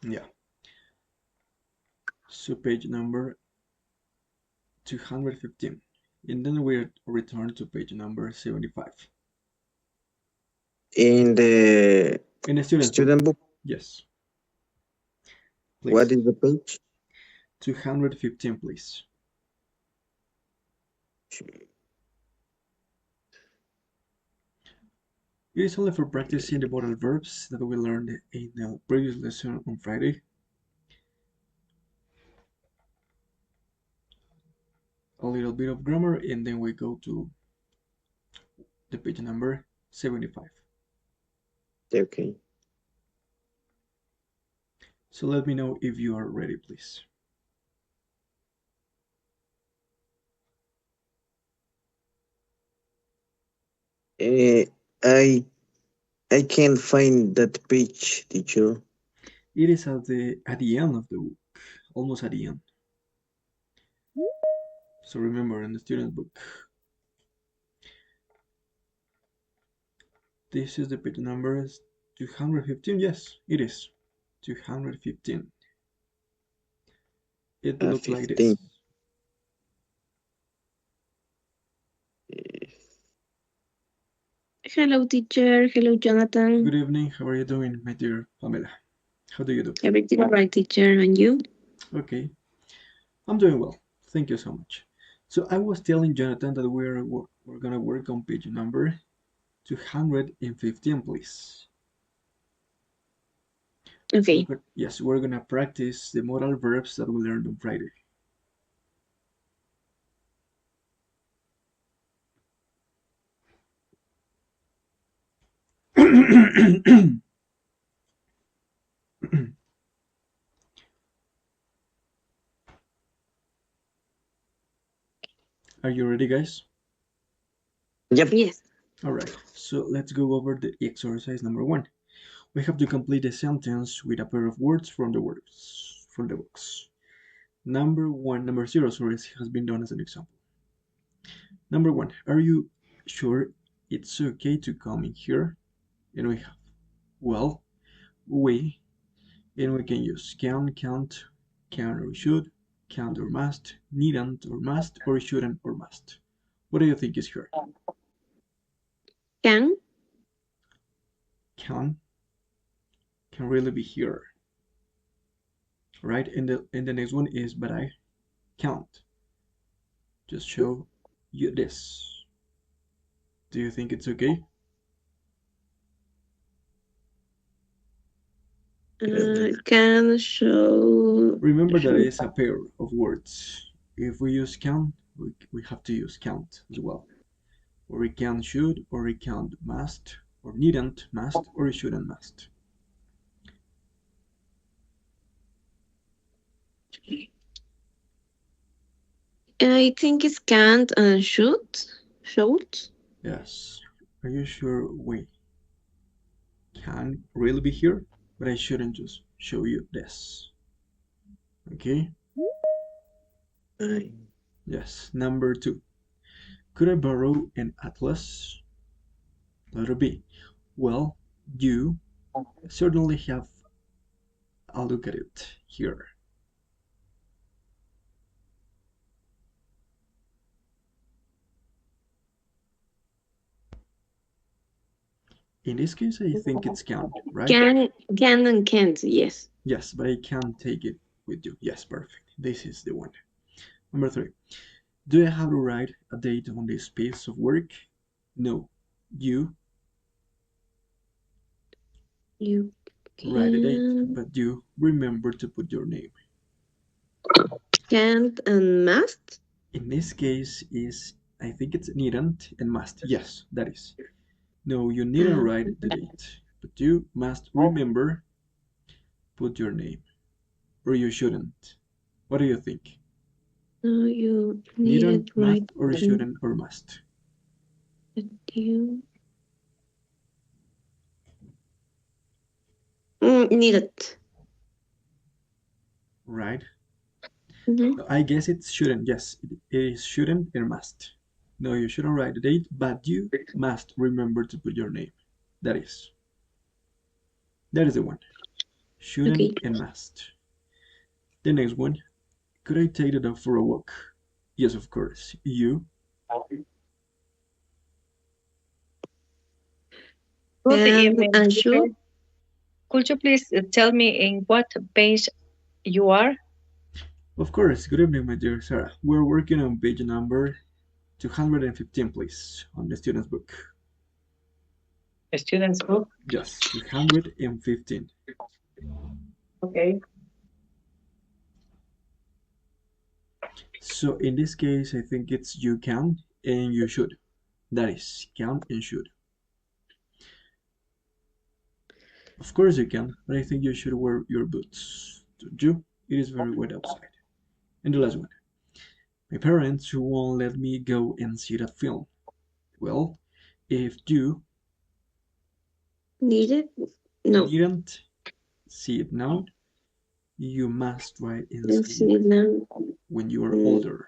Yeah. So page number 215. And then we return to page number 75. In the In the student's book. student book, Yes, what please. is the page? 215, please. It is only for practicing the modal verbs that we learned in the previous lesson on Friday. A little bit of grammar, and then we go to the page number 75. Okay. So let me know if you are ready, please. Uh, I I can't find that page, teacher. It is at the end of the book, almost at the end. So remember, in the student book, this is the page number 215. Yes, it is 215. It looked like 15. this. Hello, teacher. Hello, Jonathan. Good evening. How are you doing, my dear Pamela? How do you do? Everything all right, teacher? And you? Okay, I'm doing well. Thank you so much. So I was telling Jonathan that we're gonna work on page number 215, please. Okay. Yes, we're gonna practice the modal verbs that we learned on Friday. Are you ready, guys? Yep. Yes. All right, so let's go over the exercise number 1. We have to complete a sentence with a pair of words from the books. Number 0, sorry, has been done as an example. Number 1, are you sure it's okay to come in here? And we have, well, we, and we can use can, can't, can or should, can't or must, needn't or must, or shouldn't or must. What do you think is here? Can? Can really be here, right? And the next one is but I can't. Just show you this. Do you think it's okay? Can show. Remember that it is a pair of words. If we use can, we have to use can't as well. Or it can should, or it can't must, or needn't must, or it shouldn't must. I think it's can't and should. Should? Yes. Are you sure we can really be here? But I shouldn't just show you this. Okay? Yes. Number 2. Could I borrow an atlas? Letter B. Well, you certainly have a look at it here. In this case, I think it's can, right? Can and can't, yes. Yes, but I can take it with you. Yes, perfect. This is the one. Number 3. Do I have to write a date on this piece of work? No. You You write a date, can. but you remember to put your name. Can't and must? In this case, I think it's needn't and must. Yes, that is. No, you needn't write the date, but you must remember put your name. Or you shouldn't. What do you think? No, you Needn't, needed must, right. or shouldn't, or must? You needed. Right? Mm-hmm. No, I guess it shouldn't. Yes, it is shouldn't and must. No, you shouldn't write the date, but you must remember to put your name. That is. That is the one. shouldn't, Okay. and must. The next one, could I take the dog for a walk? Yes, of course. You? Good Can evening, and teacher. should. Could you please tell me in what page you are? Of course. Good evening, my dear Sarah. We're working on page number 215, please, on the student's book. The student's book. Yes, 215. Okay. So in this case, I think it's you can and you should. That is, can and should. Of course you can, but I think you should wear your boots. Don't you? It is very wet outside. And the last one. My parents won't let me go and see that film. Well, if you Needed? No. didn't see it now, you must try and Let's see see it now. when you are older.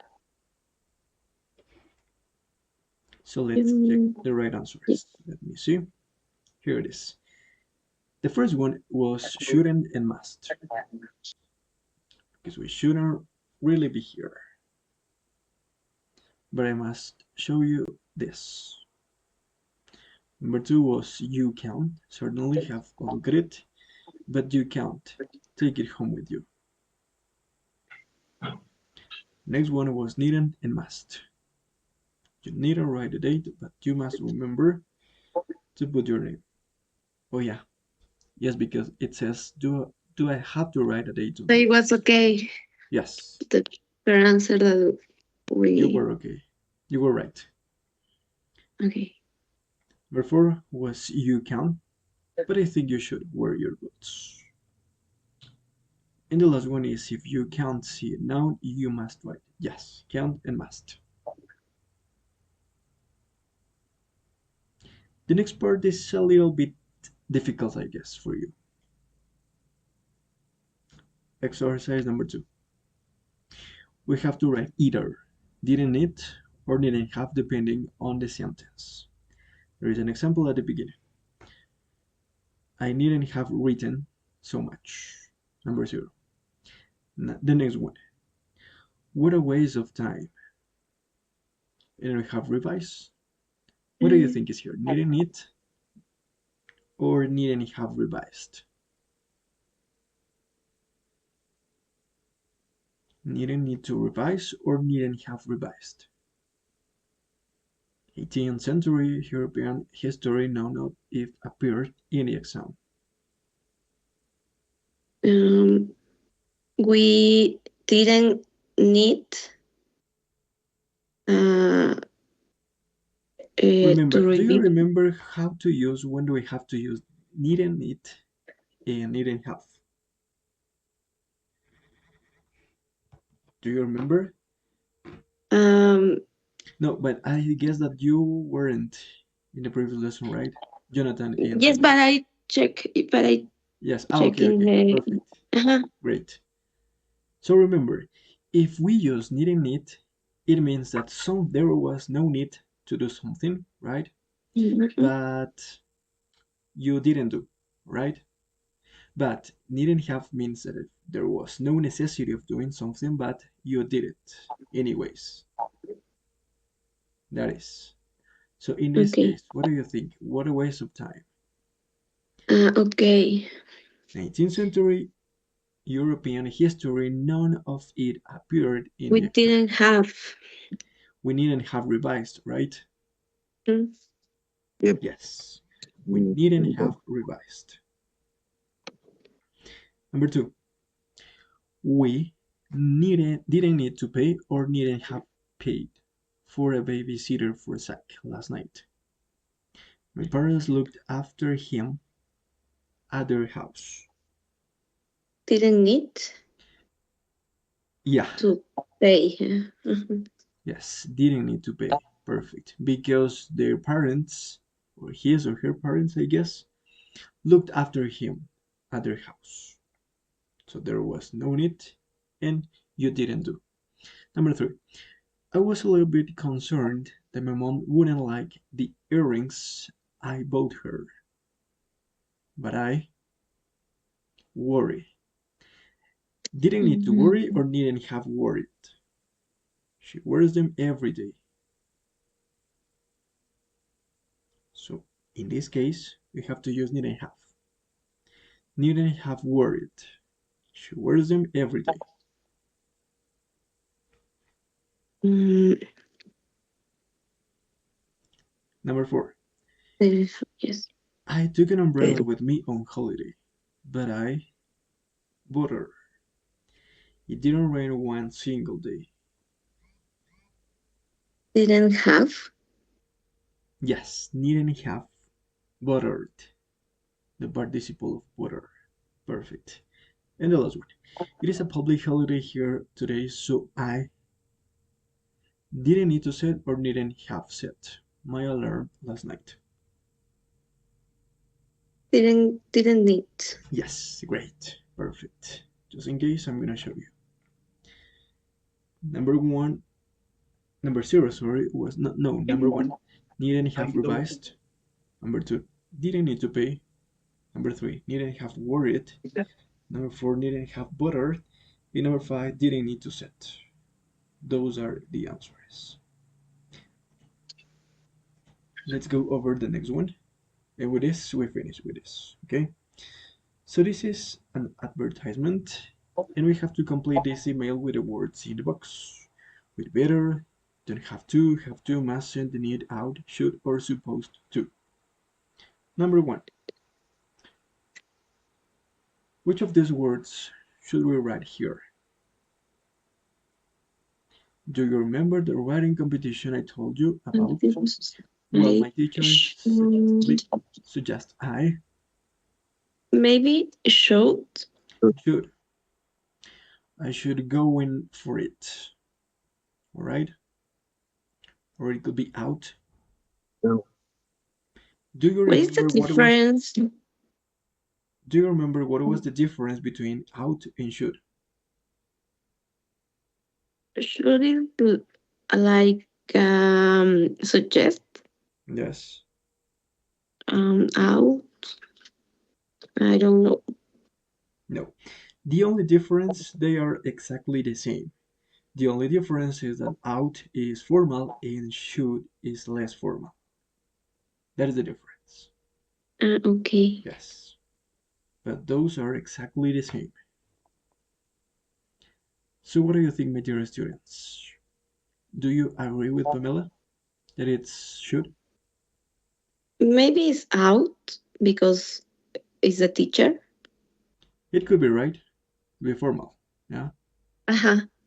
So let's check the right answers. Let me see. Here it is. The first one was shouldn't and must. Because we shouldn't really be here. But I must show you this. Number two was you can. Certainly have a look at it, but you can't. Take it home with you. Next one was needn't and must. You needn't write the date, but you must remember to put your name. Oh yeah, yes, because it says, do I have to write a date? So it was okay. Yes. The answer that we. You were okay. You were right. Okay. Number four was you can, but I think you should wear your boots. And the last one is if you can't see it now, you must write. Yes, can and must. The next part is a little bit difficult, I guess, for you. Exercise number 2. We have to write either didn't it or didn't have depending on the sentence. There is an example at the beginning. I needn't have written so much. Number 0. The next one. What a waste of time. And we have revise. What do you think is here? Needn't it or needn't have revised? Needn't need to revise or needn't have revised? 18th century European history known if appeared in the exam. We didn't need Remember, to do you review. remember how to use, when do we have to use needn't it and needn't have? Do you remember? No, but I guess that you weren't in the previous lesson, right? Jonathan and Yes, but I check. But I yes. check Okay, in okay, perfect. Great. So remember, if we use needn't it, it means that there was no need to do something, right? But you didn't do, right? But needn't have means that there was no necessity of doing something, but you did it anyways. That is. So in this case, what do you think? What a waste of time. Okay. 19th century European history, none of it appeared in We the didn't have. We needn't have revised, right? Yep. Yes. We needn't have revised. Number 2. We didn't need to pay or needn't have paid for a babysitter for Zach last night. My parents looked after him at their house. Didn't need. Yeah. To pay. Yes, didn't need to pay. Perfect. Because their parents, or his or her parents, I guess, looked after him at their house. So there was no need, and you didn't do. Number 3. I was a little bit concerned that my mom wouldn't like the earrings I bought her. But I worry. Didn't need to worry or needn't have worried. She wears them every day. So in this case, we have to use needn't have. Needn't have worried. She wears them every day. Number 4. Yes. I took an umbrella with me on holiday, but I bought her. It didn't rain one single day. Didn't have. Yes, needn't have. Buttered. The participle of butter. Perfect. And the last one. It is a public holiday here today, so I didn't need to set or needn't have set my alarm last night. Didn't need. Yes, great. Perfect. Just in case, I'm gonna show you. Number 0, sorry, was not, no, number 1, needn't have revised. Number 2, didn't need to pay. Number 3, needn't have worried. Number 4, needn't have buttered. And number 5, didn't need to set. Those are the answers. Let's go over the next one. And with this, we finish with this, okay? So this is an advertisement, and we have to complete this email with the words in the box. With better, don't have to, mustn't, need, out, should, or supposed to. Number 1. Which of these words should we write here? Do you remember the writing competition I told you about? Well, my teacher suggests I. Maybe should. Should. I should go in for it. All right? Or it could be out. No. Do you What is the remember difference? Do you remember what was the difference between out and should? Should it like suggest? Yes. Out. I don't know. No. The only difference, they are exactly the same. The only difference is that out is formal and should is less formal. That is the difference. Okay. Yes. But those are exactly the same. So what do you think, my dear students? Do you agree with Pamela that it's should? Maybe it's out because it's a teacher. It could be right. Be formal. Yeah.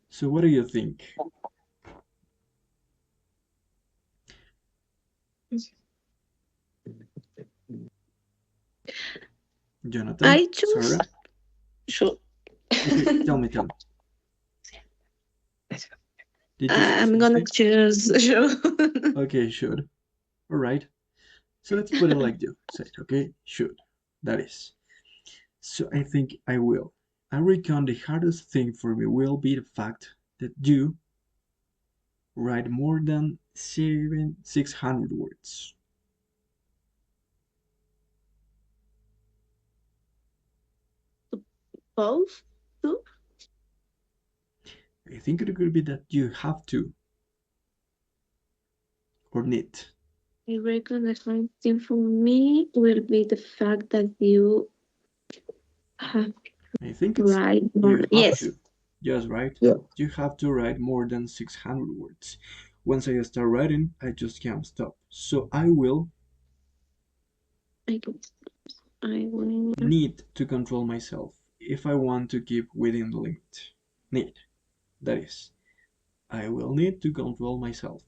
So what do you think? Jonathan? I choose Sarah? should. Okay, tell me. Did you say I'm gonna something? choose should. Okay, should. All right. So let's put it like you said, okay? Should. That is. So I think I will. I reckon the hardest thing for me will be the fact that you write more than 600 words. Both? Two? I think it could be that you have to or need. I reckon the hard thing for me will be the fact that you have I think to it's write you more. have Yes. to. Just right. Yeah. You have to write more than 600 words. Once I start writing, I just can't stop. So I will I will. need to control myself if I want to keep within the limit. Need. That is, I will need to control myself.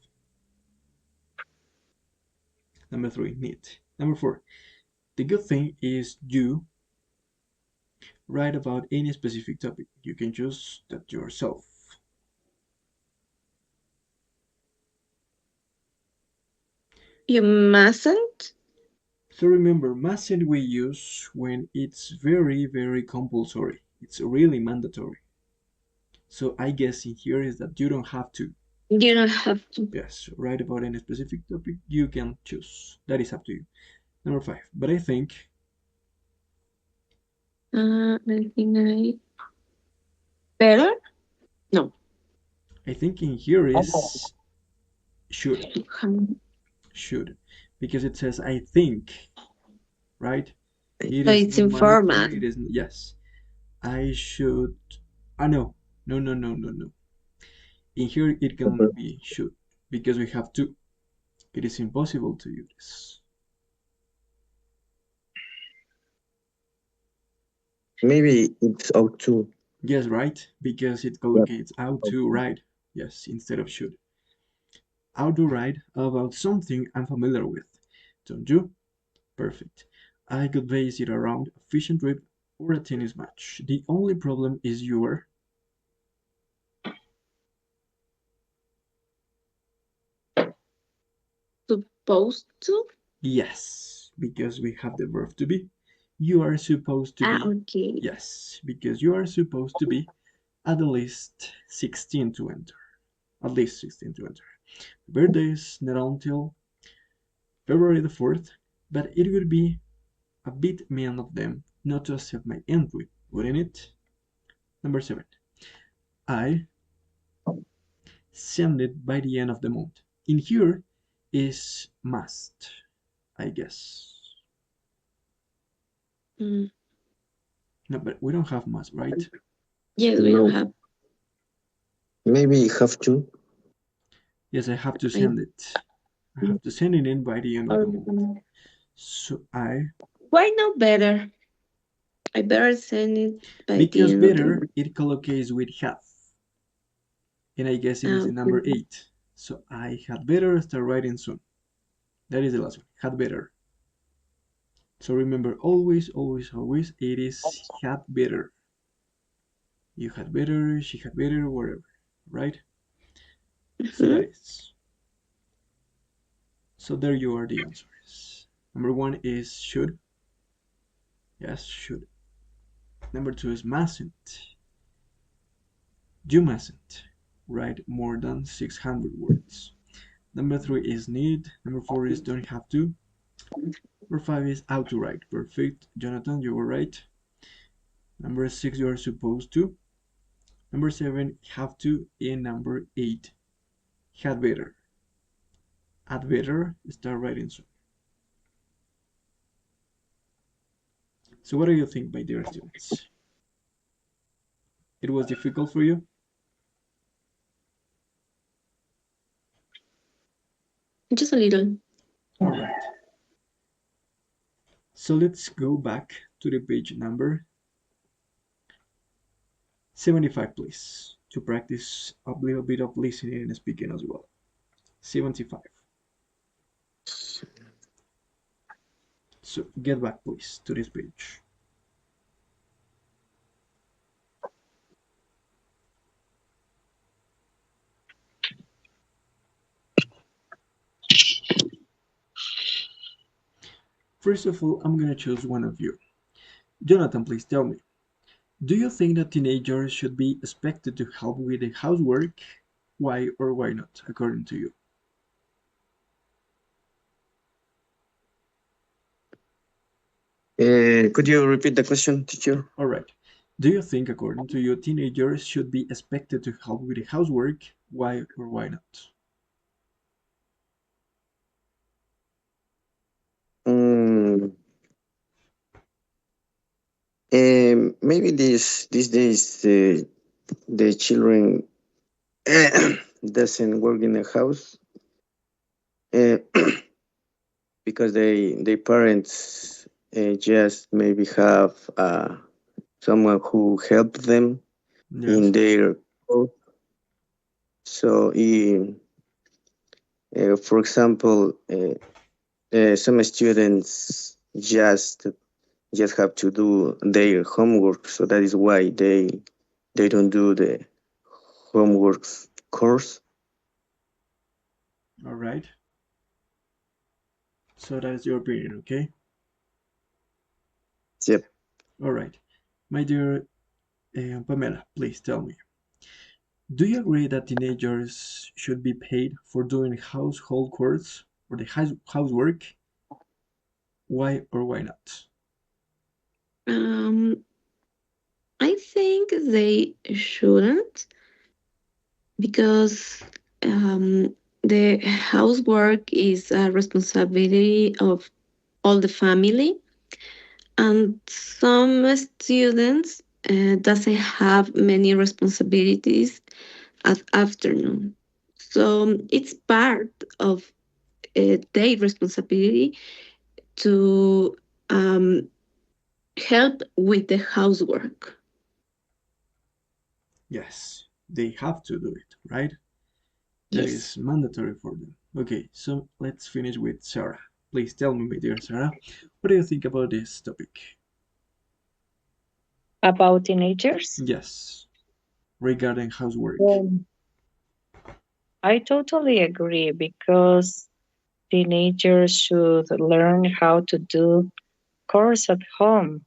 Number 3, need. Number 4, the good thing is you write about any specific topic. You can choose that yourself. You mustn't? So remember, mustn't we use when it's very, very compulsory. It's really mandatory. So I guess in here is that you don't have to. You don't have to. Yes, write about any specific topic. You can choose. That is up to you. Number 5, but I think I think I better. No. I think in here is should. Should. Because it says I think, right? It So is it's not in mandatory. format. It is, yes. I should. No. No. In here it can only be should. Because we have to. It is impossible to use. Maybe it's ought to. Yes, right? Because it collocates ought to, right? Yes, instead of should. Ought to write about something I'm familiar with. Don't you? Perfect. I could base it around a fishing trip or a tennis match. The only problem is you're Supposed to? yes, because we have the verb to be. You are supposed to be Okay. yes, because you are supposed to be at least 16 to enter. At least 16 to enter. Birthday is not until February the 4th, but it would be a bit mean of them not to accept my entry, wouldn't it? Number 7. I send it by the end of the month. In here is must, I guess. Mm. No, but we don't have must, right? Yes, we don't have. Maybe you have to. Yes, I have to send it. I have to send it in by the end of the month. So Why not better? I better send it by because the end of the better month. it collocates with have. And I guess it is in number 8. So I had better start writing soon. That is the last one. Had better. So remember, always, it is had better. You had better, she had better, whatever, right? So that is. So there you are the answers. Number 1 is should. Yes, should. Number 2 is mustn't. You mustn't write more than 600 words. Number 3 is need. Number 4 is don't have to. Number 5 is how to write. Perfect. Jonathan, you were right. Number 6, you are supposed to. Number 7, have to. And number 8, had better. Had better start writing soon. So what do you think, my dear students? It was difficult for you? Just a little. All right. So let's go back to the page number 75, please, to practice a little bit of listening and speaking as well. 75. So get back, please, to this page. First of all, I'm gonna choose one of you. Jonathan, please tell me. Do you think that teenagers should be expected to help with the housework? Why or why not, according to you? Could you repeat the question, teacher? All right. Do you think, according to you, teenagers should be expected to help with the housework? Why or why not? Maybe these days the children doesn't work in the house because their parents just maybe have someone who help them in their work. So, for example, some students just have to do their homework, so that is why they don't do the homework course. All right. So that is your opinion, okay? Yep. All right. My dear Pamela, please tell me. Do you agree that teenagers should be paid for doing household chores or the housework? Why or why not? I think they shouldn't, because the housework is a responsibility of all the family, and some students doesn't have many responsibilities at afternoon. So it's part of their responsibility to help with the housework. Yes, they have to do it, right? That Yes. is mandatory for them. Okay, so let's finish with Sarah. Please tell me, my dear Sarah, what do you think about this topic? About teenagers? Yes, regarding housework. Um, I totally agree because teenagers should learn how to do chores at home,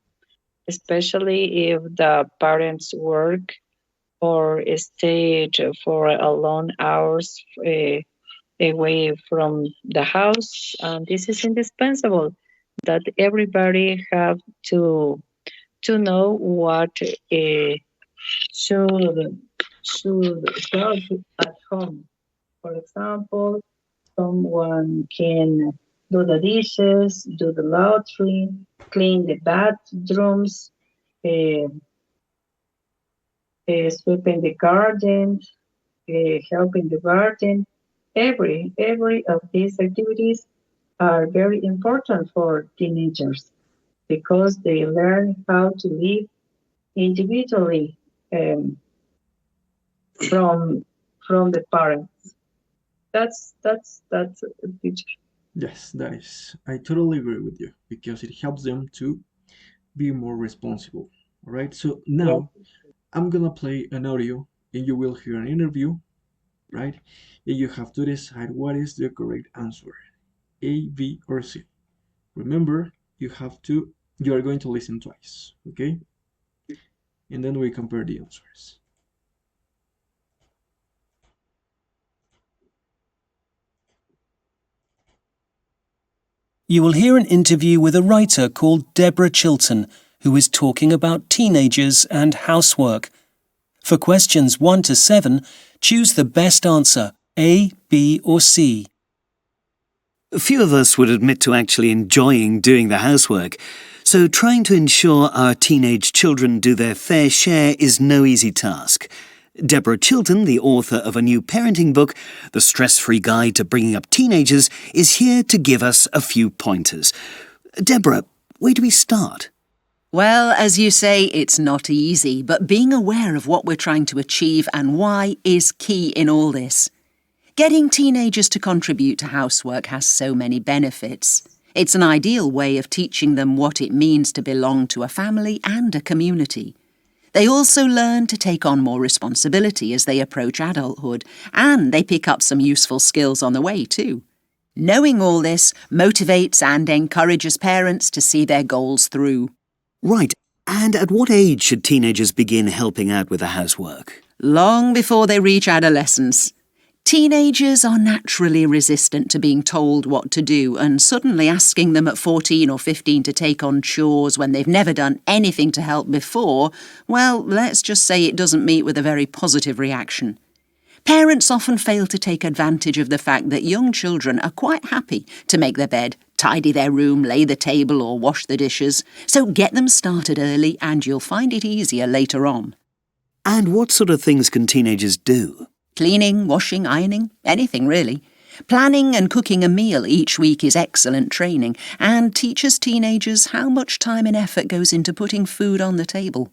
especially if the parents work or stay for a long hours away from the house. And this is indispensable that everybody have to know what should should help at home. For example, someone can do the dishes, do the laundry, clean the bathrooms, uh, sweeping the garden, help in the garden. Every of these activities are very important for teenagers because they learn how to live individually um, from from the parents. That's a teacher. Yes, that is. I totally agree with you because it helps them to be more responsible. All right, so Yes. now I'm gonna play an audio and you will hear an interview, right? And you have to decide what is the correct answer, A, B, or C. Remember, you are going to listen twice, okay? And then we compare the answers. You will hear an interview with a writer called Deborah Chilton, who is talking about teenagers and housework. For questions 1 to 7, choose the best answer, A, B, or C. Few of us would admit to actually enjoying doing the housework, so trying to ensure our teenage children do their fair share is no easy task. Deborah Chilton, the author of a new parenting book, The Stress-Free Guide to Bringing Up Teenagers, is here to give us a few pointers. Deborah, where do we start? Well, as you say, it's not easy, but being aware of what we're trying to achieve and why is key in all this. Getting teenagers to contribute to housework has so many benefits. It's an ideal way of teaching them what it means to belong to a family and a community. They also learn to take on more responsibility as they approach adulthood, and they pick up some useful skills on the way too. Knowing all this motivates and encourages parents to see their goals through. Right, and at what age should teenagers begin helping out with the housework? Long before they reach adolescence. Teenagers are naturally resistant to being told what to do, and suddenly asking them at 14 or 15 to take on chores when they've never done anything to help before, well, let's just say it doesn't meet with a very positive reaction. Parents often fail to take advantage of the fact that young children are quite happy to make their bed, tidy their room, lay the table or wash the dishes, so get them started early and you'll find it easier later on. And what sort of things can teenagers do? Cleaning, washing, ironing, anything really. Planning and cooking a meal each week is excellent training and teaches teenagers how much time and effort goes into putting food on the table.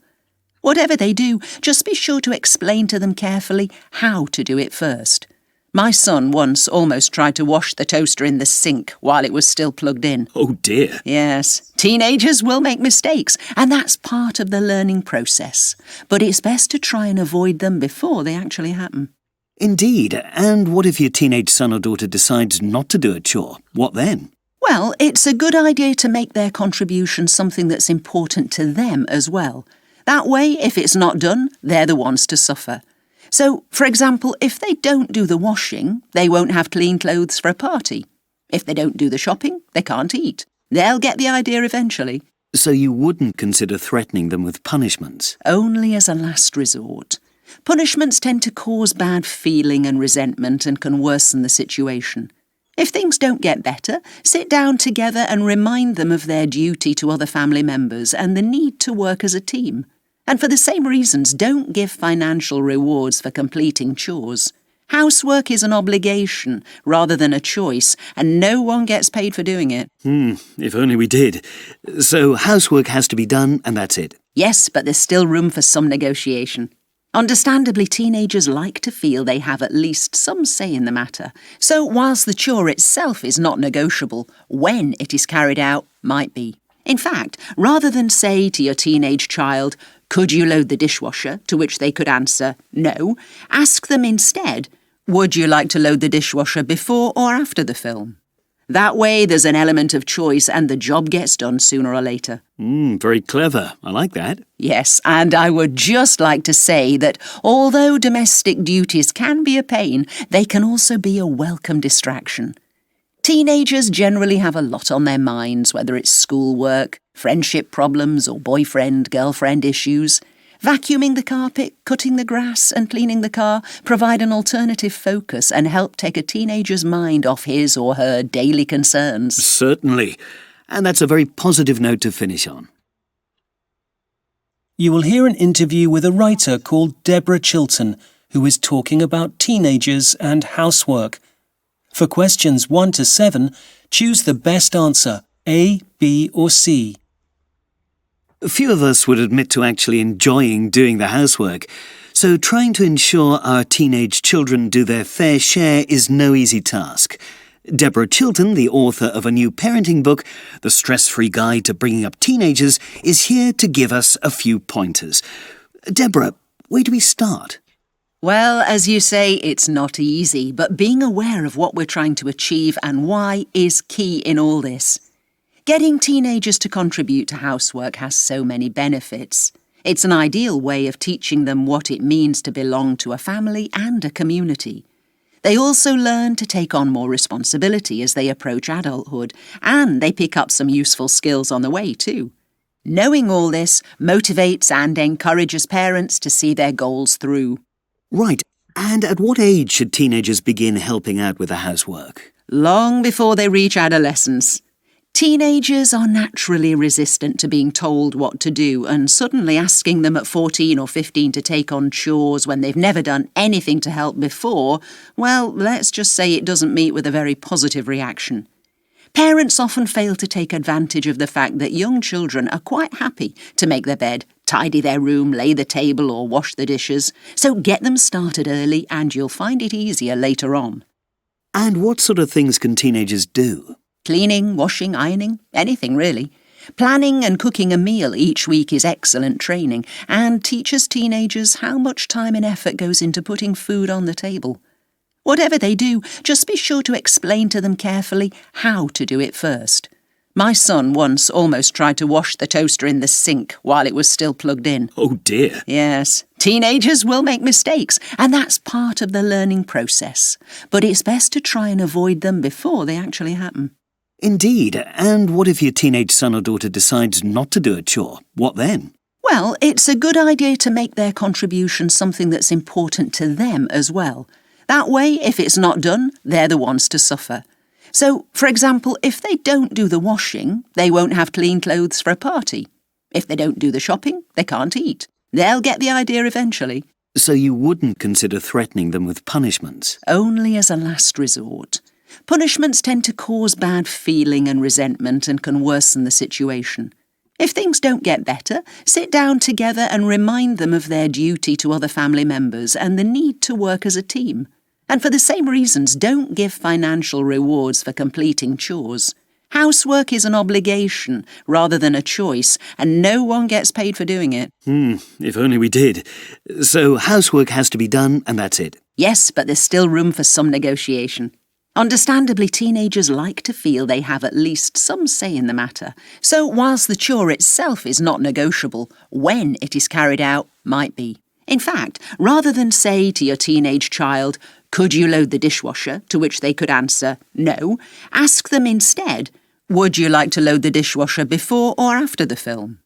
Whatever they do, just be sure to explain to them carefully how to do it first. My son once almost tried to wash the toaster in the sink while it was still plugged in. Oh dear. Yes, teenagers will make mistakes, and that's part of the learning process. But it's best to try and avoid them before they actually happen. Indeed, and what if your teenage son or daughter decides not to do a chore? What then? Well, it's a good idea to make their contribution something that's important to them as well. That way, if it's not done, they're the ones to suffer. So, for example, if they don't do the washing, they won't have clean clothes for a party. If they don't do the shopping, they can't eat. They'll get the idea eventually. So you wouldn't consider threatening them with punishments? Only as a last resort. Punishments tend to cause bad feeling and resentment and can worsen the situation. If things don't get better, sit down together and remind them of their duty to other family members and the need to work as a team. And for the same reasons, don't give financial rewards for completing chores. Housework is an obligation rather than a choice, and no one gets paid for doing it. If only we did. So housework has to be done and that's it? Yes, but there's still room for some negotiation. Understandably, teenagers like to feel they have at least some say in the matter. So whilst the chore itself is not negotiable, when it is carried out might be. In fact, rather than say to your teenage child, "Could you load the dishwasher?" to which they could answer, "No," ask them instead, "Would you like to load the dishwasher before or after the film?" That way there's an element of choice and the job gets done sooner or later. Very clever. I like that. Yes, and I would just like to say that although domestic duties can be a pain, they can also be a welcome distraction. Teenagers generally have a lot on their minds, whether it's schoolwork, friendship problems, or boyfriend-girlfriend issues. Vacuuming the carpet, cutting the grass, and cleaning the car provide an alternative focus and help take a teenager's mind off his or her daily concerns. Certainly. And that's a very positive note to finish on. You will hear an interview with a writer called Deborah Chilton, who is talking about teenagers and housework. For questions 1 to 7, choose the best answer, A, B, or C. Few of us would admit to actually enjoying doing the housework, so trying to ensure our teenage children do their fair share is no easy task. Deborah Chilton, the author of a new parenting book, The Stress-Free Guide to Bringing Up Teenagers, is here to give us a few pointers. Deborah, where do we start? Well, as you say, it's not easy, but being aware of what we're trying to achieve and why is key in all this. Getting teenagers to contribute to housework has so many benefits. It's an ideal way of teaching them what it means to belong to a family and a community. They also learn to take on more responsibility as they approach adulthood, and they pick up some useful skills on the way too. Knowing all this motivates and encourages parents to see their goals through. Right, and at what age should teenagers begin helping out with the housework? Long before they reach adolescence. Teenagers are naturally resistant to being told what to do, and suddenly asking them at 14 or 15 to take on chores when they've never done anything to help before, well, let's just say it doesn't meet with a very positive reaction. Parents often fail to take advantage of the fact that young children are quite happy to make their bed, tidy their room, lay the table or wash the dishes, so get them started early and you'll find it easier later on. And what sort of things can teenagers do? Cleaning, washing, ironing, anything really. Planning and cooking a meal each week is excellent training and teaches teenagers how much time and effort goes into putting food on the table. Whatever they do, just be sure to explain to them carefully how to do it first. My son once almost tried to wash the toaster in the sink while it was still plugged in. Oh dear. Yes, teenagers will make mistakes, and that's part of the learning process. But it's best to try and avoid them before they actually happen. Indeed, and what if your teenage son or daughter decides not to do a chore? What then? Well, it's a good idea to make their contribution something that's important to them as well. That way, if it's not done, they're the ones to suffer. So, for example, if they don't do the washing, they won't have clean clothes for a party. If they don't do the shopping, they can't eat. They'll get the idea eventually. So you wouldn't consider threatening them with punishments? Only as a last resort. Punishments tend to cause bad feeling and resentment and can worsen the situation. If things don't get better, sit down together and remind them of their duty to other family members and the need to work as a team. And for the same reasons, don't give financial rewards for completing chores. Housework is an obligation rather than a choice, and no one gets paid for doing it. If only we did. So housework has to be done and that's it? Yes, but there's still room for some negotiation. Understandably, teenagers like to feel they have at least some say in the matter. So whilst the chore itself is not negotiable, when it is carried out might be. In fact, rather than say to your teenage child, "Could you load the dishwasher?" to which they could answer, "No," ask them instead, Would you like to load the dishwasher before or after the film?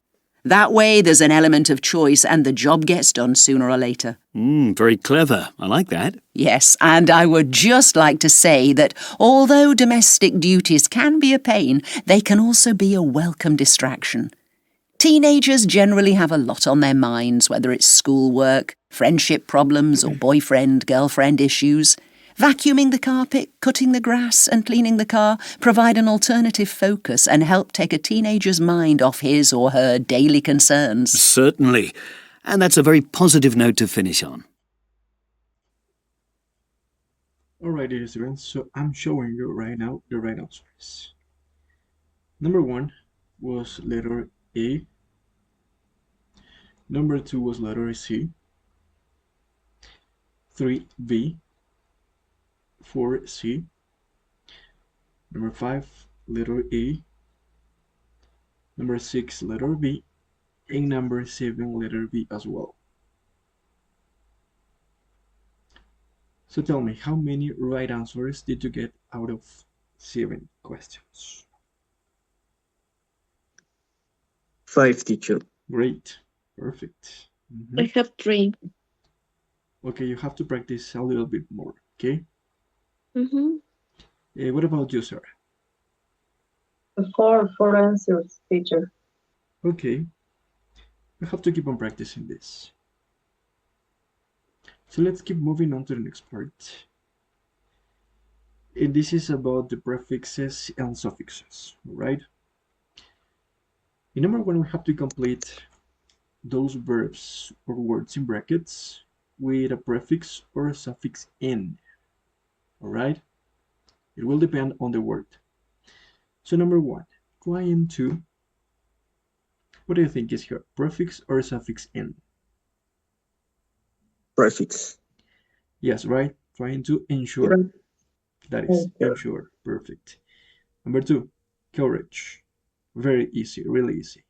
That way there's an element of choice and the job gets done sooner or later. Very clever. I like that. Yes, and I would just like to say that although domestic duties can be a pain, they can also be a welcome distraction. Teenagers generally have a lot on their minds, whether it's schoolwork, friendship problems, or boyfriend-girlfriend issues. Vacuuming the carpet, cutting the grass, and cleaning the car provide an alternative focus and help take a teenager's mind off his or her daily concerns. Certainly. And that's a very positive note to finish on. Alright, dear students, so I'm showing you right now the right answers. Number 1 was letter A. Number 2 was letter C. 3, B. 4, C. Number 5, letter A. Number 6, letter B. And number 7, letter B as well. So tell me, how many right answers did you get out of 7 questions? 5, teacher. Great. Perfect. I have 3. Okay, you have to practice a little bit more, okay? Mm-hmm. What about you, Sarah? 4 answers, teacher. Okay. You have to keep on practicing this. So let's keep moving on to the next part. And this is about the prefixes and suffixes, right? In number 1, we have to complete those verbs or words in brackets with a prefix or a suffix "n", all right? It will depend on the word. So number 1, trying to, what do you think is here, prefix or suffix "n"? Prefix. Yes, right? Trying to ensure. That is ensure. Perfect. Number 2, courage. Very easy, really easy.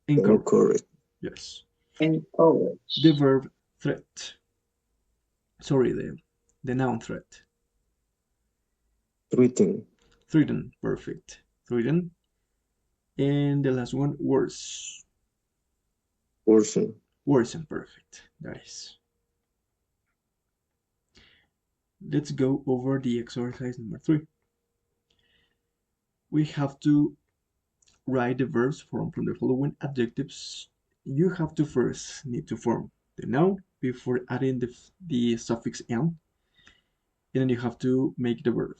Encourage. Yes. Encourage. The verb threat. Sorry, the noun threat. Threaten. Threaten. Perfect. Threaten. And the last one, worse. Worsen. Worsen. Perfect. That is. Let's go over the exercise number 3. We have to write the verbs from the following adjectives. You have to first need to form the noun before adding the suffix "n", and then you have to make the verb.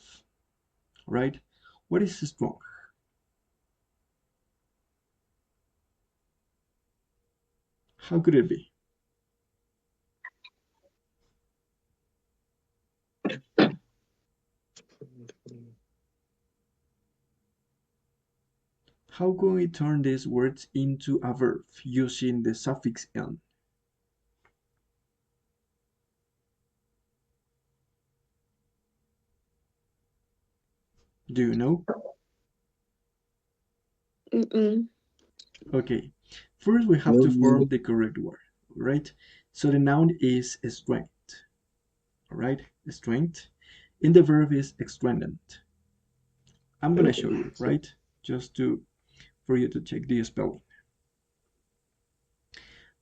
Right? What is strong? How could it be? How can we turn these words into a verb using the suffix "n"? Do you know? Okay, first we have to form the correct word, right? So the noun is strength, all right? Strength, and the verb is strengthened. I'm gonna show you, right? Just for you to check the spelling.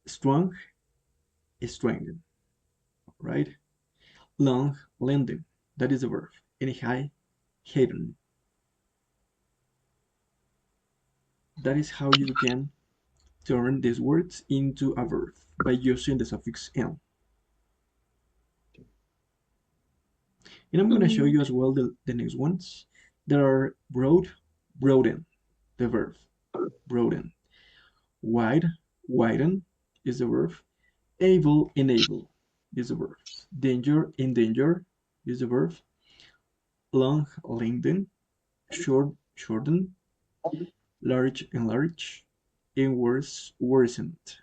Strong is strengthened, right? Long, lending, that is a verb. And high, hidden. That is how you can turn these words into a verb by using the suffix "n". And I'm going to show you as well the next ones. There are broad, broaden, the verb, broaden. Wide, widen is the verb. Able, enable is the verb. Danger, endanger is the verb. Long, lengthen. Short, shorten. Large, enlarge. And worse, worsened.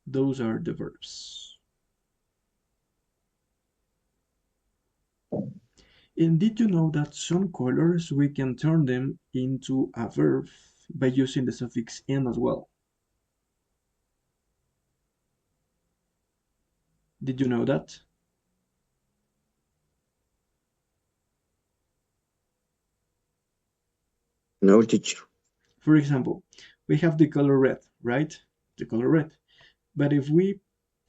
Those are the verbs. And did you know that some colors we can turn them into a verb by using the suffix "n" as well? Did you know that? No, teacher. For example, we have the color red, right? The color red. But if we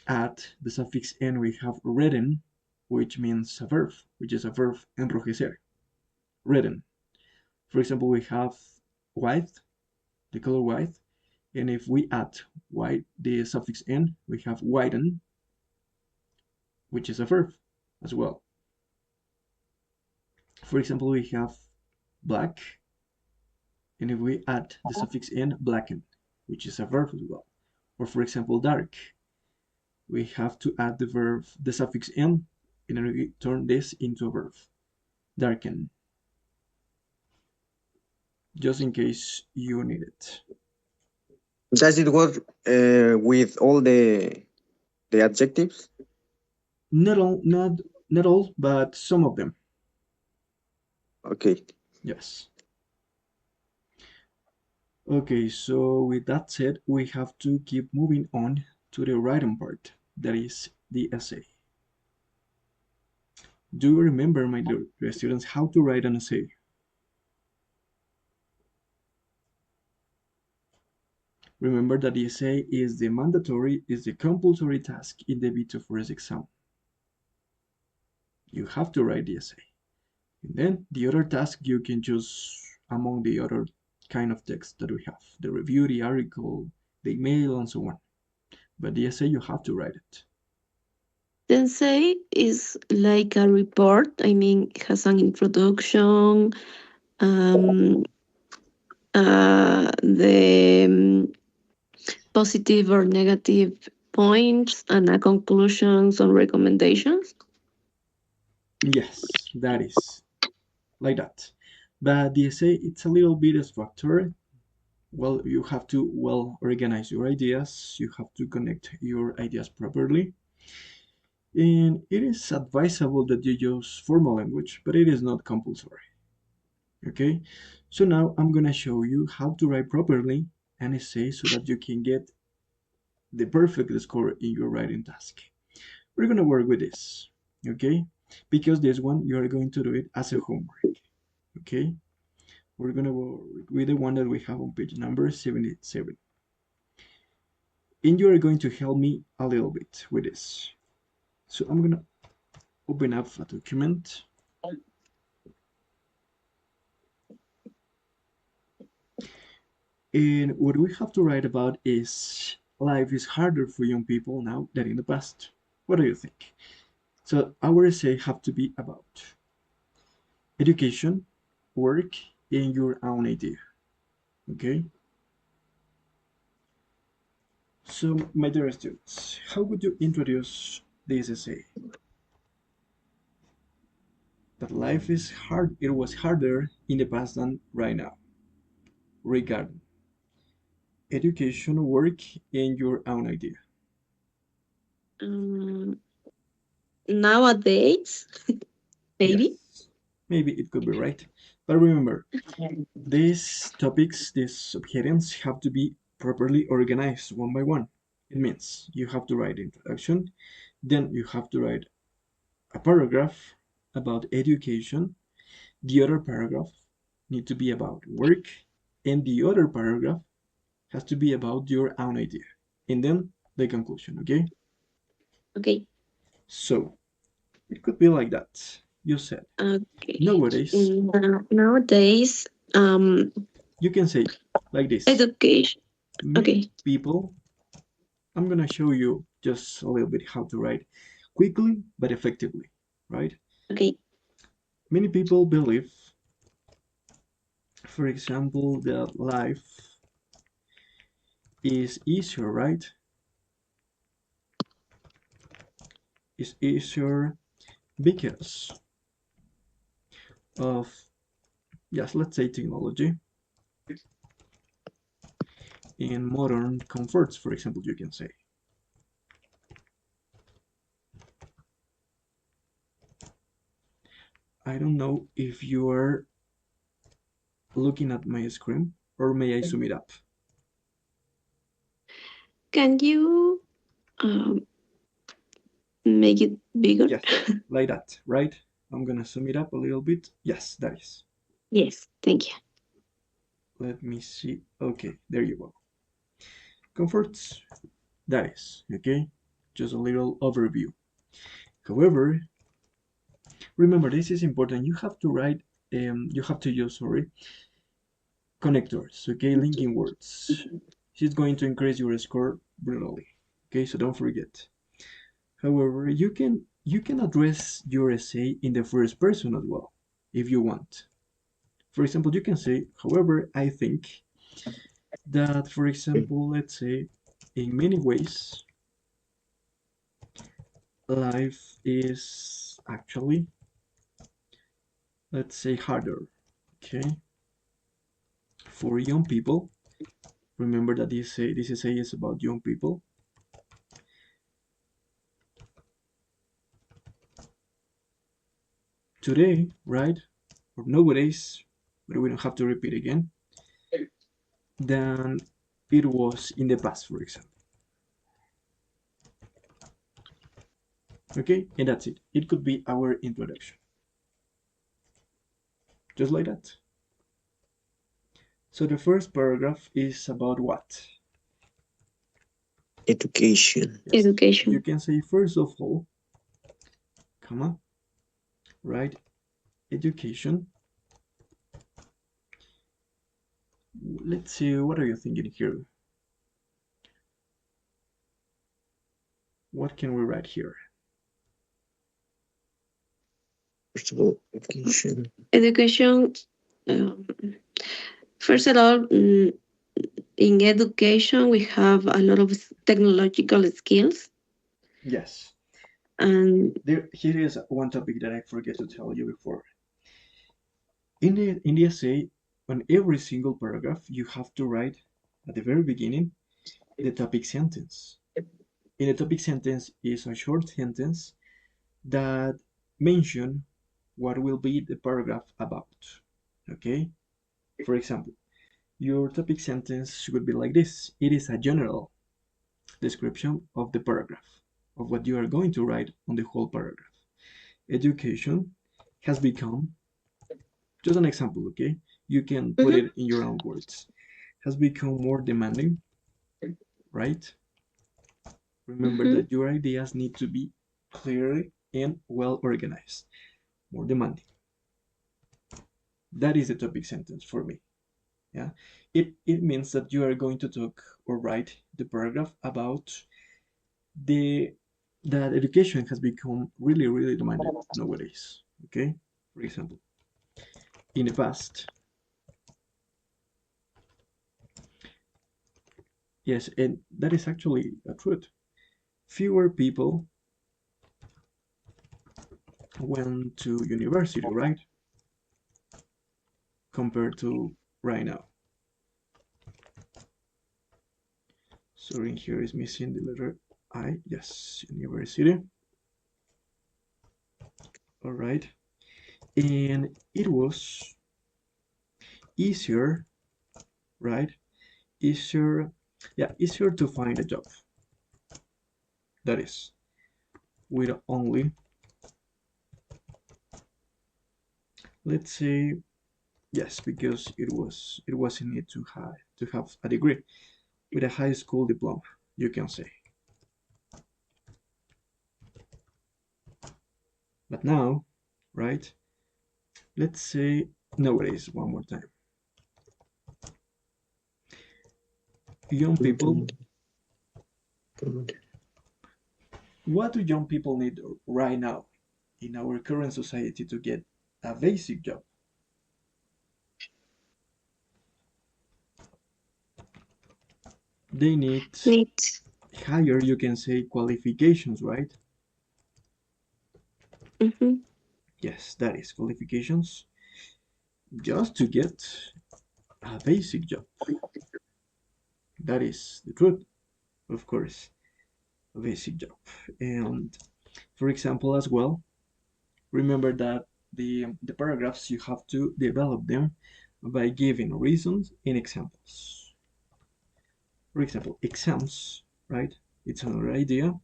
add the suffix en, we have redden, which means a verb, which is a verb, enrojecer, redden. For example, we have white, the color white, and if we add white, the suffix en, we have whiten, which is a verb as well. For example, we have black, and if we add the suffix en, blacken, which is a verb as well. Or for example, dark, we have to add the suffix en, and then we turn this into a verb, darken, just in case you need it. Does it work with all the adjectives? Not all, but some of them. Okay. Yes. Okay, so with that said, we have to keep moving on to the writing part, that is the essay. Do you remember, my dear students, how to write an essay? Remember that the essay is the compulsory task in the B2 exam. You have to write the essay. And then the other task you can choose among the other kind of text that we have, the review, the article, the email, and so on. But the essay, you have to write it. The essay is like a report. I mean, it has an introduction, the positive or negative points, and a conclusions or recommendations. Yes, that is like that. But the essay, it's a little bit structured. Well, you have to organize your ideas. You have to connect your ideas properly. And it is advisable that you use formal language, but it is not compulsory. Okay, so now I'm gonna show you how to write properly an essay so that you can get the perfect score in your writing task. We're gonna work with this, okay? Because this one, you are going to do it as a homework, okay? We're gonna work with the one that we have on page number 77. And you are going to help me a little bit with this. So I'm gonna open up a document. And what we have to write about is life is harder for young people now than in the past. What do you think? So our essay have to be about education, work, and your own idea. Okay? So my dear students, how would you introduce this essay? That life is hard, it was harder in the past than right now. Regarding education, work, and your own idea. Nowadays, maybe. Yes, maybe it could be right. But remember, these topics, these subheadings have to be properly organized one by one. It means you have to write the introduction, then you have to write a paragraph about education, the other paragraph need to be about work, and the other paragraph has to be about your own idea. And then the conclusion, okay? Okay. So, it could be like that. You said. Okay. Nowadays, you can say like this. Education. Many people, I'm gonna show you just a little bit how to write quickly but effectively, right? Okay. Many people believe, for example, that life is easier, right? Is easier because of, yes, let's say technology and modern comforts, for example, you can say. I don't know if you are looking at my screen, or may I zoom it up? Can you make it bigger? Yes, like that, right? I'm gonna zoom it up a little bit. Yes, that is. Yes, thank you. let me see. Okay, there you go. Comforts, that is, okay? Just a little overview. However, remember, this is important. You have to write, you have to use, sorry, connectors, okay? Linking words. It's going to increase your score brutally, okay? So don't forget. However, you can address your essay in the first person as well, if you want. For example, you can say, however, I think that, for example, let's say, in many ways, life is actually, let's say, harder, okay, for young people. Remember that this essay is about young people. Today, right, or nowadays, but we don't have to repeat again, than it was in the past, for example. Okay, and that's it. It could be our introduction. Just like that. So the first paragraph is about what? Education. Yes. Education. You can say first of all, comma, right? Education. Let's see, what are you thinking here? What can we write here? First of all, education. Education. First of all, in education, we have a lot of technological skills. Yes. And here is one topic that I forget to tell you before. In the essay, on every single paragraph, you have to write at the very beginning the topic sentence. In the topic sentence is a short sentence that mention what will be the paragraph about. Okay? For example, your topic sentence would be like this. It is a general description of the paragraph, of what you are going to write on the whole paragraph. Education has become, just an example, okay? You can put it in your own words. Has become more demanding, right? Remember that your ideas need to be clear and well organized. More demanding. That is the topic sentence for me. Yeah, it means that you are going to talk or write the paragraph about that education has become really demanded nowadays. Okay, for example, in the past, yes, and that is actually a truth. Fewer people went to university, right? Compared to right now. Sorry, here is missing the letter I. Yes, university. All right, and it was easier, right? Easier, yeah, easier to find a job. That is, with only, let's say, yes, because it wasn't need to have a degree. With a high school diploma, you can say. But now, right? Let's say nowadays, one more time. Young people, what do young people need right now in our current society to get a basic job? They need higher, you can say, qualifications, right? Yes, that is qualifications just to get a basic job. That is the truth, of course, a basic job. And for example, as well, remember that the paragraphs, you have to develop them by giving reasons and examples. For example, exams, right? It's another idea.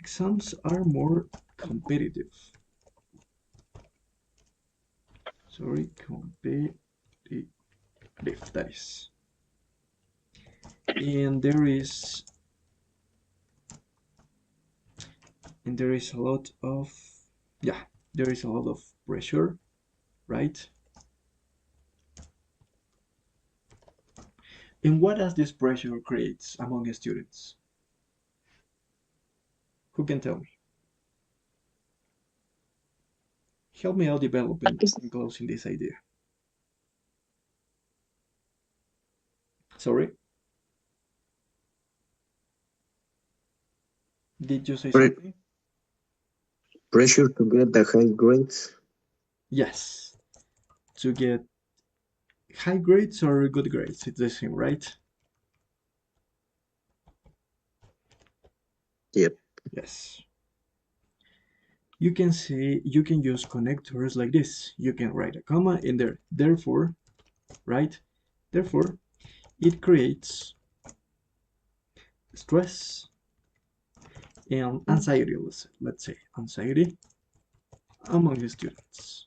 Exams are more competitive. Sorry, competitive. live, that is. And there is a lot of, there is a lot of pressure, right? And what does this pressure create among students? Who can tell me? Help me out developing and closing this idea. Sorry? Did you say something? Pressure to get the high grades. Yes. To get high grades or good grades, it's the same, right? Yep. Yes. You can use connectors like this. You can write a comma in there. Therefore, right? Therefore, it creates stress and anxiety, let's say anxiety among the students.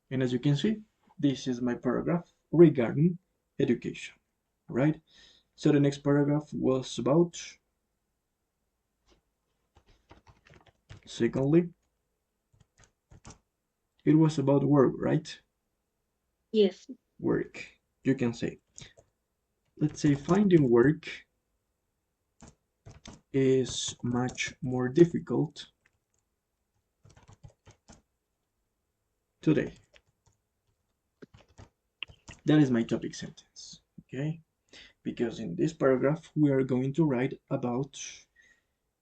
And as you can see, this is my paragraph regarding education, right? So the next paragraph was about, secondly, it was about work, right? Yes. Work. You can say, let's say finding work is much more difficult today. That is my topic sentence, okay? Because in this paragraph, we are going to write about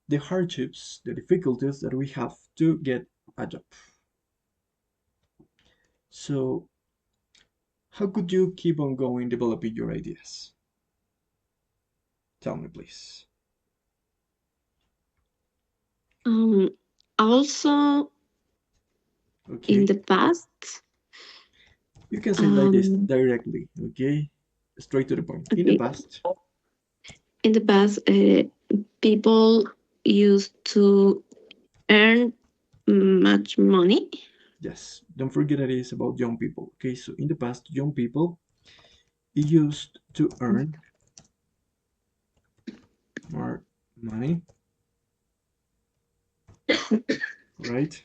the hardships, the difficulties that we have to get a job. So, how could you keep on going developing your ideas? Tell me, please. Also, Okay. in the past, You can say like this directly, okay? Straight to the point. In the past, people used to earn much money. yes, don't forget that it is about young people, okay? So in the past, young people used to earn more money, right?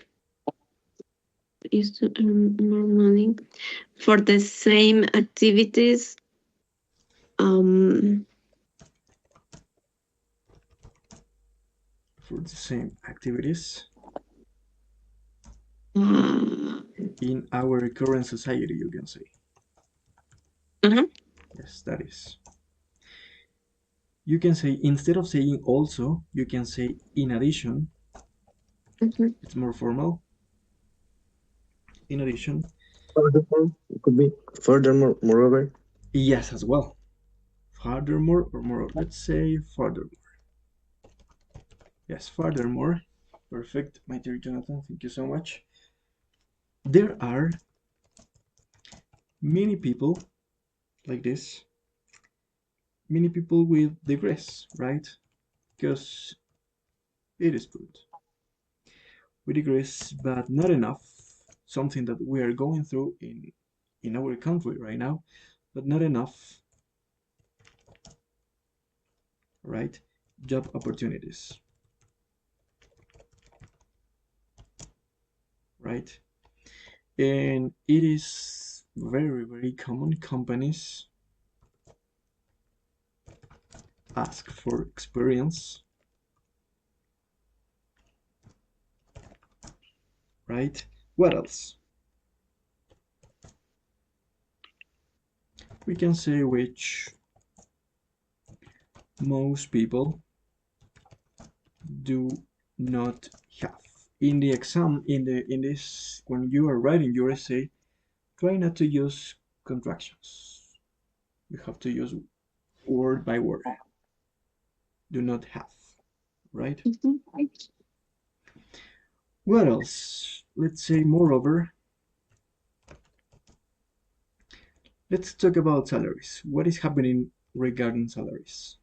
Used to earn more money for the same activities. For the same activities in our current society, you can say. Yes, that is. You can say, instead of saying also, you can say in addition. It's more formal. In addition. Furthermore, it could be furthermore, moreover. Yes, as well. Furthermore or moreover. Let's say furthermore. Yes, furthermore. Perfect, my dear Jonathan. Thank you so much. There are many people like this. Many people with degrees, right? Because it is good. With degrees, but not enough. Something that we are going through in our country right now, but not enough, right? Job opportunities, right? And it is very, very common. Companies ask for experience, right? What else? We can say which most people do not have. In the exam, in this, when you are writing your essay, try not to use contractions. You have to use word by word. Do not have, right? What else? Let's say, moreover, let's talk about salaries. What is happening regarding salaries?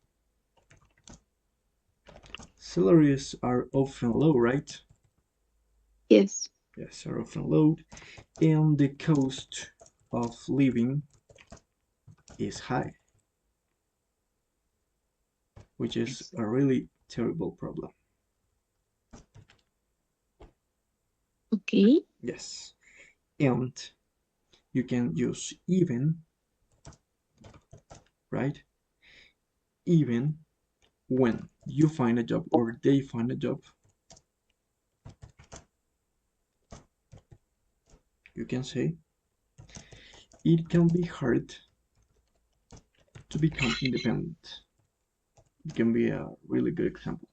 Salaries are often low, right? Yes. Yes, are often low, and the cost of living is high, which is a really terrible problem. Okay. Yes. And you can use even, right? Even when you find a job or they find a job, you can say it can be hard to become independent. It can be a really good example.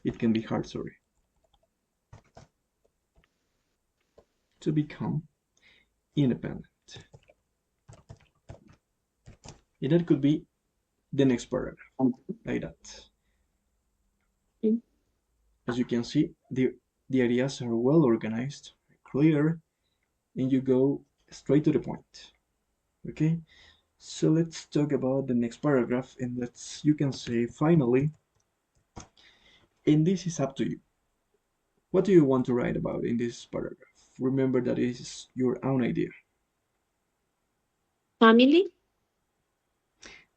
It can be hard, sorry, to become independent. And that could be the next paragraph, like that. Mm. As you can see, the ideas are well organized, clear, and you go straight to the point. Okay, so let's talk about the next paragraph, and you can say finally, and this is up to you. What do you want to write about in this paragraph? Remember that it is your own idea. Family.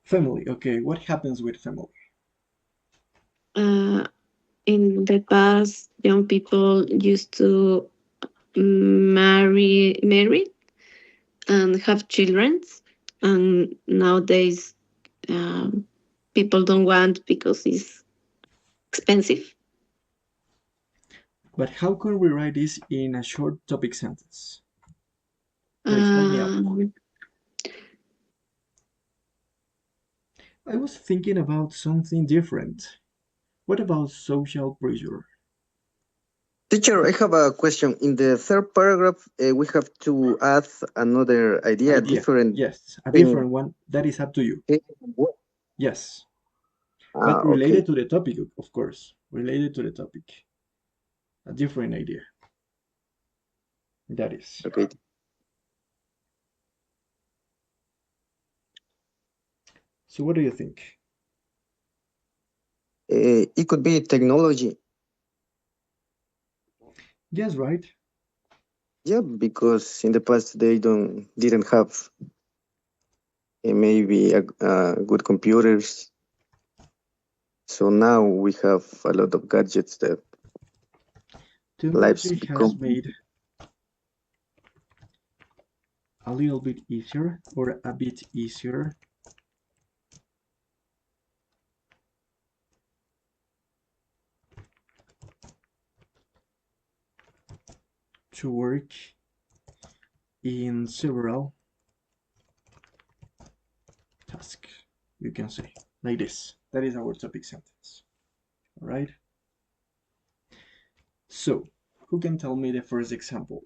Family, okay, what happens with family? In the past, young people used to marry and have children, and nowadays people don't want because it's expensive. But how can we write this in a short topic sentence? Please help me out. I was thinking about something different. What about social pressure? Teacher, I have a question. In the third paragraph, we have to add another idea, different. Yes, a thing. different one. That is up to you. Yes, but Okay. related to the topic, of course. Related to the topic. A different idea. That is. Okay. So what do you think? It could be technology. Yes, right? Yeah, because in the past they didn't have maybe good computers. So now we have a lot of gadgets that lives Technology become. has made a little bit easier or a bit easier to work in several tasks, you can say, like this. That is our topic sentence. All right? So, who can tell me the first example?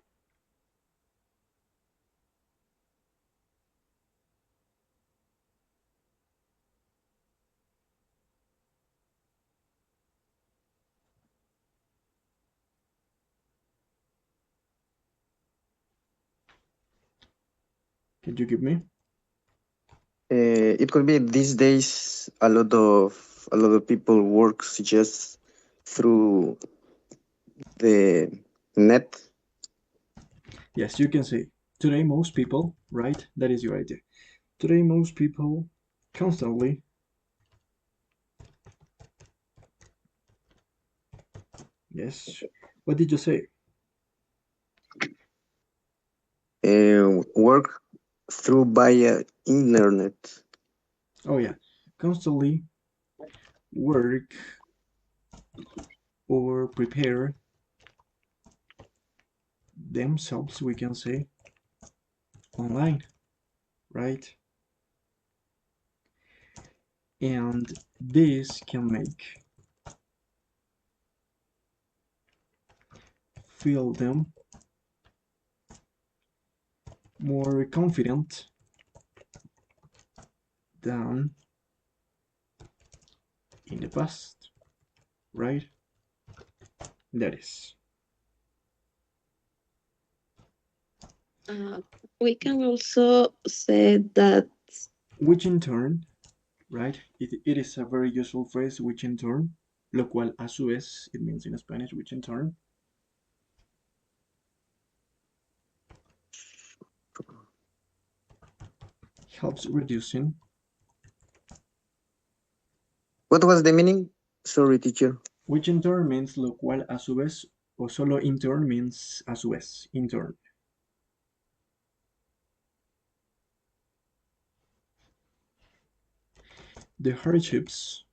Can you give me? It could be these days a lot of people works just through the net. Yes, you can say. Today, most people, right? That is your idea. Today, most people constantly yes. What did you say? Work through via internet. Oh yeah, constantly work or prepare themselves, we can say, online, right? And this can make feel them more confident than in the past, right? That is. We can also say that Which in turn, right? It is a very useful phrase, which in turn, lo cual a su vez, it means in Spanish, which in turn helps reducing. What was the meaning? Sorry, teacher. Which in turn means lo cual a su vez, o solo in turn means a su vez, in turn. The hardships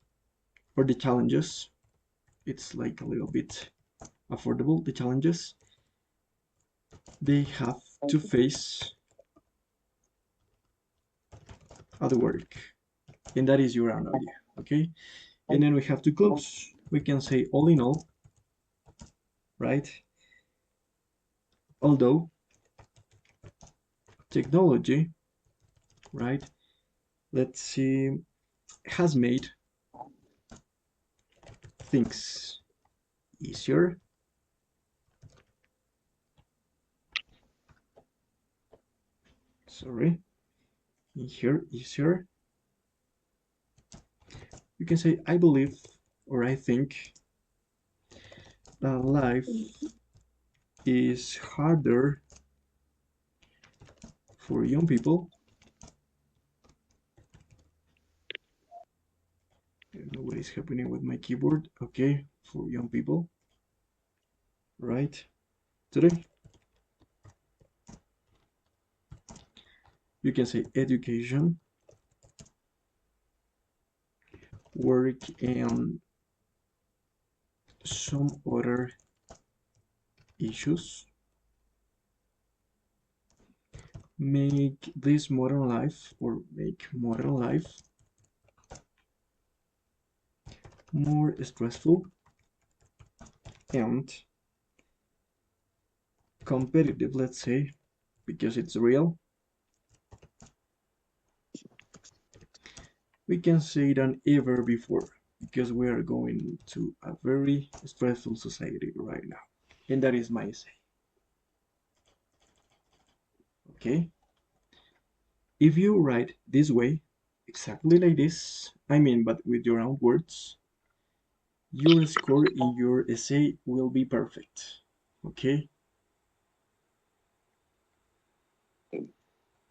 or the challenges, it's like a little bit affordable, the challenges they have to face at work. And that is your own idea, okay? And then we have to close. We can say all in all, right? Although technology, right? Let's see, has made things easier. Sorry, in here, easier. You can say, I believe, or I think that life is harder for young people. I don't know what is happening with my keyboard. Okay, for young people, right? Today, you can say education, work, and some other issues make this modern life, or make modern life more stressful and competitive, let's say, because it's real. We can say than ever before, because we are going to a very stressful society right now. And that is my essay. Okay? If you write this way, exactly like this, I mean, but with your own words, your score in your essay will be perfect. Okay?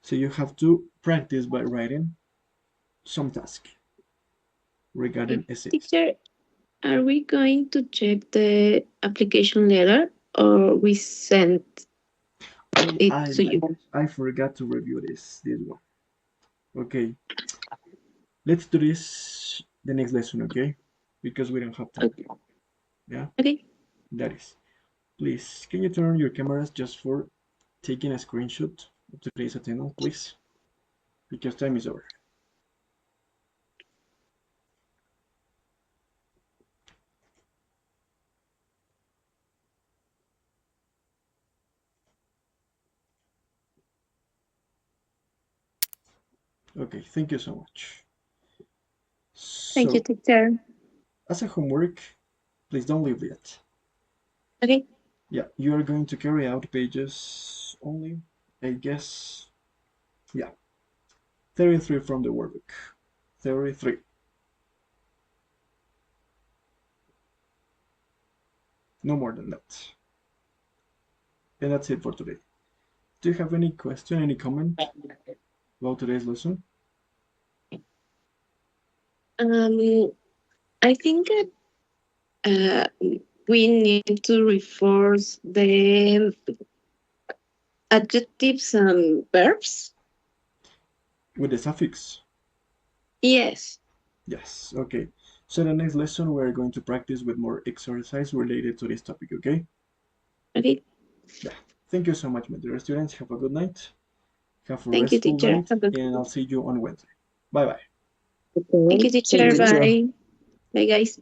So you have to practice by writing some task regarding essays. Teacher, are we going to check the application letter or we send it to you? I forgot to review this one. Okay. Let's do this the next lesson, okay? Because we don't have time. Okay. Yeah? Okay. That is. Please, can you turn on your cameras just for taking a screenshot of today's attendance, please? Because time is over. Okay, thank you so much. Thank you, teacher. As a homework, please don't leave yet. Okay. Yeah, you are going to carry out pages only, I guess, yeah, 33 from the workbook. 33. No more than that. And that's it for today. Do you have any question, any comment about today's lesson? I think we need to reinforce the adjectives and verbs. With the suffix? Yes. Yes, okay. So the next lesson we're going to practice with more exercise related to this topic, okay? Okay. Yeah. Thank you so much, my dear students. Have a good night. Have a Thank you, restful teacher. night, and I'll see you on Wednesday. Bye-bye. Thank you, teacher. Thank you, teacher. Bye. Bye, guys.